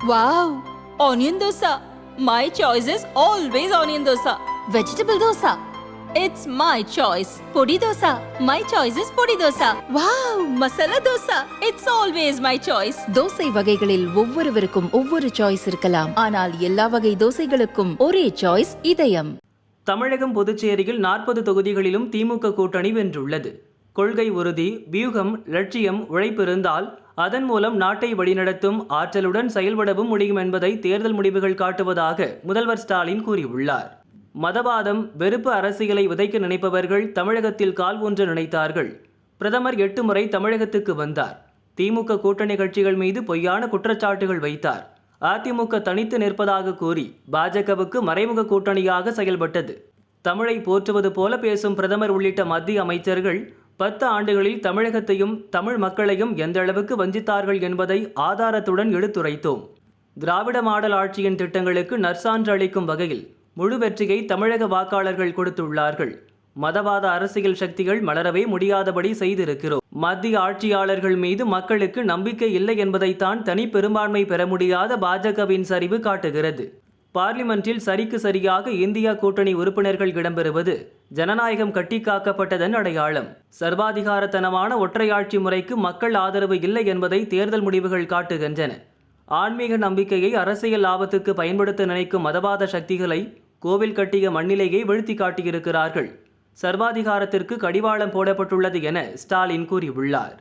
Wow! Onion dosa. My choice is always onion dosa. Vegetable dosa. It's my choice. Podi dosa. My choice is podi dosa. Wow! Masala dosa. It's always my choice. Dosa வகைகளில் ஒவ்வொருவருக்கும் ஒவ்வொரு choice இருக்கலாம். ஆனால் எல்லா வகை தோசைகளுக்கும் ஒரே choice இதயம். தமிழகம் புதுச்சேரியில் 40 தொகுதிகளிலும் திமுக கூட்டணி வென்றுள்ளது. கொள்கை உறுதி, வியூகம், லட்சியம், உழைப்பிருந்தால் அதன் மூலம் நாட்டை வழிநடத்தும் ஆற்றலுடன் செயல்படவும் முடியும் என்பதை தேர்தல் முடிவுகள் காட்டுவதாக முதல்வர் ஸ்டாலின் கூறியுள்ளார். மதவாதம், வெறுப்பு அரசியலை விதைக்க நினைப்பவர்கள் தமிழகத்தில் கால் ஊன்ற நினைத்தார்கள். பிரதமர் 8 முறை தமிழகத்துக்கு வந்தார். திமுக கூட்டணி கட்சிகள் மீது பொய்யான குற்றச்சாட்டுகள் வைத்தார். அதிமுக தனித்து நிற்பதாக கூறி பாஜகவுக்கு மறைமுக கூட்டணியாக செயல்பட்டது. தமிழை போற்றுவது போல பேசும் பிரதமர் உள்ளிட்ட மத்திய அமைச்சர்கள் 10 ஆண்டுகளில் தமிழகத்தையும் தமிழ் மக்களையும் எந்த அளவுக்கு வஞ்சித்தார்கள் என்பதை ஆதாரத்துடன் எடுத்துரைத்தோம். திராவிட மாடல் ஆட்சியின் திட்டங்களுக்கு நற்சான்று அளிக்கும் வகையில் முழு வெற்றியை தமிழக வாக்காளர்கள் கொடுத்துள்ளார்கள். மதவாத அரசியல் சக்திகள் மலரவே முடியாதபடி செய்திருக்கிறோம். மத்திய ஆட்சியாளர்கள் மீது மக்களுக்கு நம்பிக்கை இல்லை என்பதைத்தான் தனி பெரும்பான்மை பெற முடியாத பாஜகவின் சரிவு காட்டுகிறது. பார்லிமென்ட்டில் சரிக்கு சரியாக இந்தியா கூட்டணி உறுப்பினர்கள் இடம்பெறுவது ஜனநாயகம் கட்டிக்காக்கப்பட்டதன் அடையாளம். சர்வாதிகாரத்தனமான ஒற்றையாட்சி முறைக்கு மக்கள் ஆதரவு இல்லை என்பதை தேர்தல் முடிவுகள் காட்டுகின்றன. ஆன்மீக நம்பிக்கையை அரசியல் லாபத்துக்கு பயன்படுத்த நினைக்கும் மதவாத சக்திகளை கோவில் கட்டிய மண்ணிலேயே வீழ்த்தி காட்டியிருக்கிறார்கள். சர்வாதிகாரத்திற்கு கடிவாளம் போடப்பட்டுள்ளது என ஸ்டாலின் கூறியுள்ளார்.